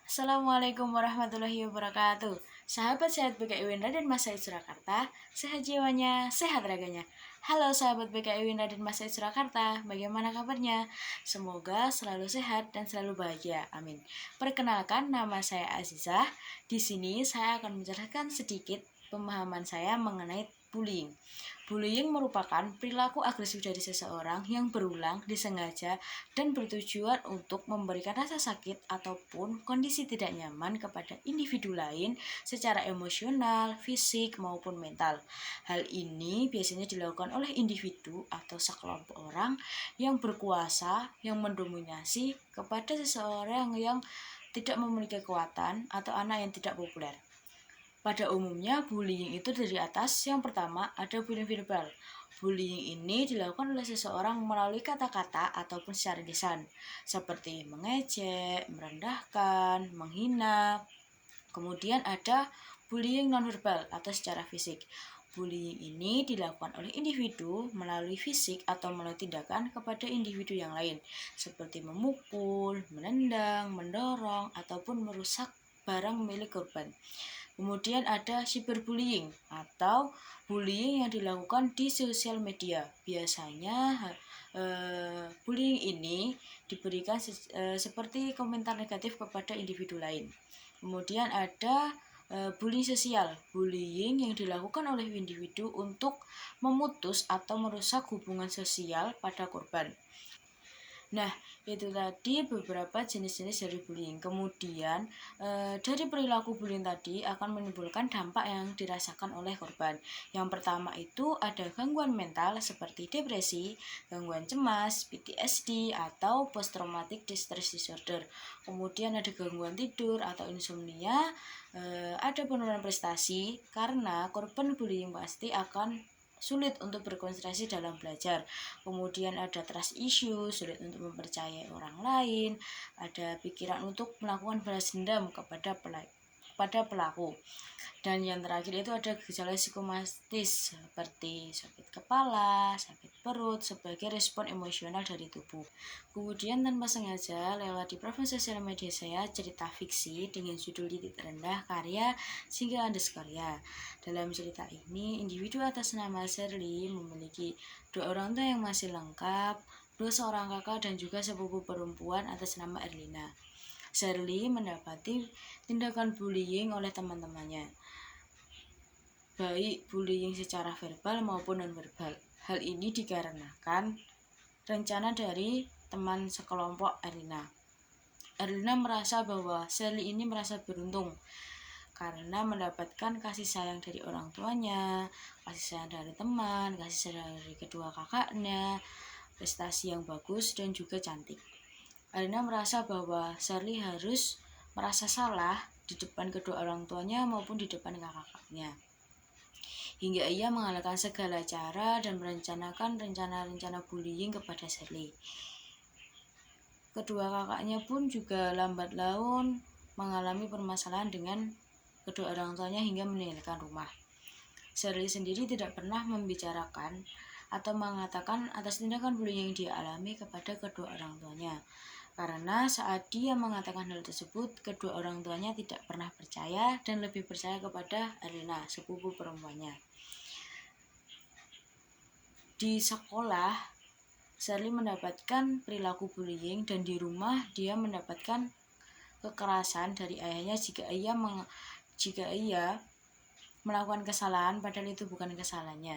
Assalamualaikum warahmatullahi wabarakatuh. Sahabat sehat BKI Winra dan Mas Said Surakarta, sehat jiwanya, sehat raganya. Halo sahabat BKI Winra dan Mas Said Surakarta, bagaimana kabarnya? Semoga selalu sehat dan selalu bahagia. Amin. Perkenalkan, nama saya Azizah. Di sini saya akan menjelaskan sedikit pemahaman saya mengenai bullying. Bullying merupakan perilaku agresif dari seseorang yang berulang, disengaja, dan bertujuan untuk memberikan rasa sakit ataupun kondisi tidak nyaman kepada individu lain secara emosional, fisik, maupun mental. Hal ini biasanya dilakukan oleh individu atau sekelompok orang yang berkuasa, yang mendominasi kepada seseorang yang tidak memiliki kekuatan atau anak yang tidak populer. Pada umumnya, bullying itu dari atas. Yang pertama, ada bullying verbal. Bullying ini dilakukan oleh seseorang melalui kata-kata ataupun secara lisan, seperti mengejek, merendahkan, menghina. Kemudian ada bullying nonverbal atau secara fisik. Bullying ini dilakukan oleh individu melalui fisik atau melalui tindakan kepada individu yang lain, seperti memukul, menendang, mendorong, ataupun merusak barang milik korban. Kemudian ada cyberbullying atau bullying yang dilakukan di sosial media. Biasanya bullying ini diberikan seperti komentar negatif kepada individu lain. Kemudian ada bullying sosial, bullying yang dilakukan oleh individu untuk memutus atau merusak hubungan sosial pada korban. Nah, itu tadi beberapa jenis-jenis dari bullying. Kemudian, dari perilaku bullying tadi akan menimbulkan dampak yang dirasakan oleh korban. Yang pertama itu ada gangguan mental seperti depresi, gangguan cemas, PTSD, atau post traumatic stress disorder. Kemudian ada gangguan tidur atau insomnia, ada penurunan prestasi karena korban bullying pasti akan sulit untuk berkonsentrasi dalam belajar. Kemudian ada trust issue, sulit untuk mempercayai orang lain, ada pikiran untuk melakukan balas dendam kepada pelaku. Dan yang terakhir itu ada gejala psikomatis seperti sakit kepala, sakit perut sebagai respon emosional dari tubuh. Kemudian tanpa sengaja lewat di profil sosial media saya cerita fiksi dengan judul Titik Terendah karya Singgah Andeskarya. Dalam cerita ini, individu atas nama Shirley memiliki 2 orang tua yang masih lengkap, 2 seorang kakak dan juga sepupu perempuan atas nama Erlina. Shirley mendapati tindakan bullying oleh teman-temannya, baik bullying secara verbal maupun nonverbal. Hal ini dikarenakan rencana dari teman sekelompok Erlina. Erlina merasa bahwa Shirley ini merasa beruntung karena mendapatkan kasih sayang dari orang tuanya, kasih sayang dari teman, kasih sayang dari kedua kakaknya, prestasi yang bagus dan juga cantik. Erlina merasa bahwa Shirley harus merasa salah di depan kedua orang tuanya maupun di depan kakak-kakaknya. Hingga ia mengalahkan segala cara dan merencanakan rencana-rencana bullying kepada Shirley. Kedua kakaknya pun juga lambat laun mengalami permasalahan dengan kedua orang tuanya hingga meninggalkan rumah. Shirley sendiri tidak pernah membicarakan atau mengatakan atas tindakan bullying yang dia alami kepada kedua orang tuanya. Karena saat dia mengatakan hal tersebut, kedua orang tuanya tidak pernah percaya dan lebih percaya kepada Erlina, sepupu perempuannya. Di sekolah, Shirley mendapatkan perilaku bullying dan di rumah dia mendapatkan kekerasan dari ayahnya jika ia melakukan kesalahan padahal itu bukan kesalahannya,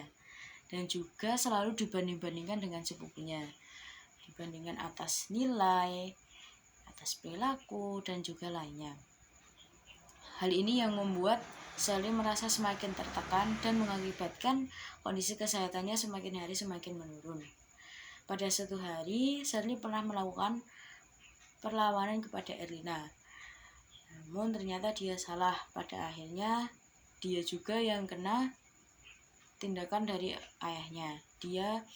dan juga selalu dibanding-bandingkan dengan sepupunya, dibandingkan atas nilai, atas perilaku, dan juga lainnya. Hal ini yang membuat Shirley merasa semakin tertekan dan mengakibatkan kondisi kesehatannya semakin hari semakin menurun. Pada suatu hari, Shirley pernah melakukan perlawanan kepada Erlina. Namun ternyata dia salah. Pada akhirnya dia juga yang kena tindakan dari ayahnya. Dia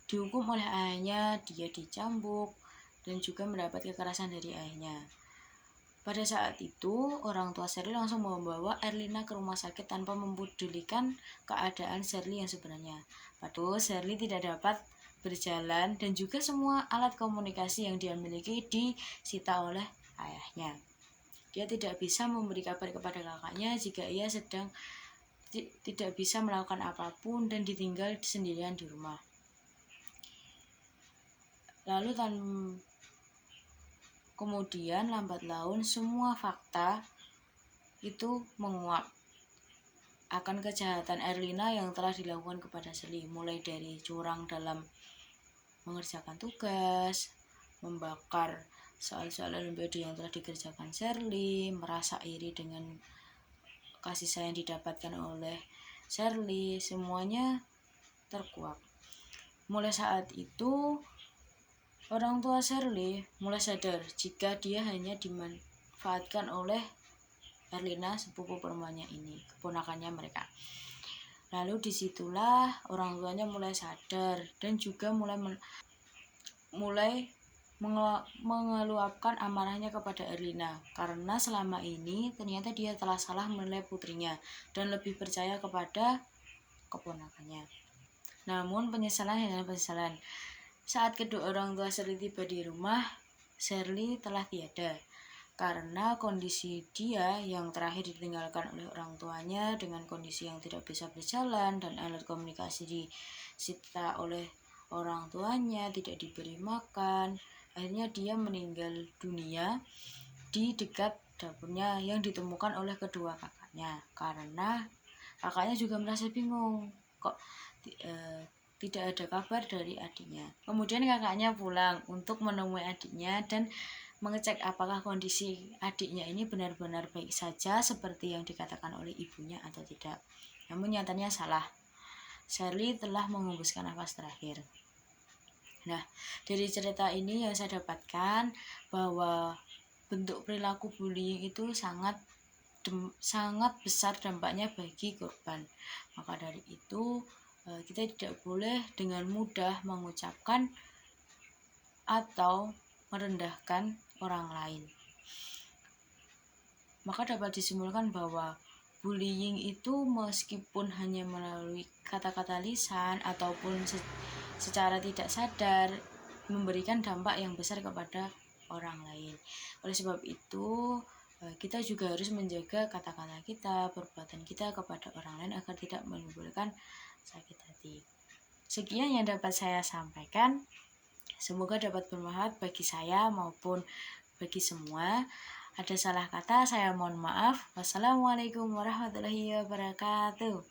dihukum oleh ayahnya, dia dicambuk, dan juga mendapat kekerasan dari ayahnya. Pada saat itu, orang tua Shirley langsung membawa Erlina ke rumah sakit tanpa mempedulikan keadaan Shirley yang sebenarnya. Padahal Shirley tidak dapat berjalan dan juga semua alat komunikasi yang dia miliki disita oleh ayahnya. Dia tidak bisa memberi kabar kepada kakaknya jika ia sedang tidak bisa melakukan apapun dan ditinggal sendirian di rumah. Lalu kemudian lambat laun semua fakta itu menguap akan kejahatan Erlina yang telah dilakukan kepada Sherly, mulai dari curang dalam mengerjakan tugas, membakar soal-soal olimpiade yang telah dikerjakan Sherly, merasa iri dengan kasih sayang didapatkan oleh Sherly, semuanya terkuak. Mulai saat itu orang tua Sherly mulai sadar jika dia hanya dimanfaatkan oleh Erlina, sepupu perempuannya ini, keponakannya mereka. Lalu disitulah orang tuanya mulai sadar dan juga mulai mengeluapkan amarahnya kepada Erlina, karena selama ini ternyata dia telah salah menilai putrinya dan lebih percaya kepada keponakannya. Namun penyesalan hanyalah penyesalan. Saat kedua orang tua Sherly tiba di rumah, Sherly telah tiada. Karena kondisi dia yang terakhir ditinggalkan oleh orang tuanya dengan kondisi yang tidak bisa berjalan dan alat komunikasi disita oleh orang tuanya, tidak diberi makan. Akhirnya dia meninggal dunia di dekat dapurnya yang ditemukan oleh kedua kakaknya. Karena kakaknya juga merasa bingung, kok tidak ada kabar dari adiknya. Kemudian kakaknya pulang untuk menemui adiknya dan mengecek apakah kondisi adiknya ini benar-benar baik saja seperti yang dikatakan oleh ibunya atau tidak. Namun nyatanya salah. Sherly telah menghembuskan nafas terakhir. Nah, dari cerita ini yang saya dapatkan bahwa bentuk perilaku bullying itu sangat besar dampaknya bagi korban. Maka dari itu kita tidak boleh dengan mudah mengucapkan atau merendahkan orang lain. Maka dapat disimpulkan bahwa bullying itu meskipun hanya melalui kata-kata lisan ataupun secara tidak sadar memberikan dampak yang besar kepada orang lain. Oleh sebab itu kita juga harus menjaga kata-kata kita, perbuatan kita kepada orang lain agar tidak menimbulkan sakit hati. Sekian yang dapat saya sampaikan. Semoga dapat bermanfaat bagi saya maupun bagi semua. Ada salah kata, saya mohon maaf. Wassalamualaikum warahmatullahi wabarakatuh.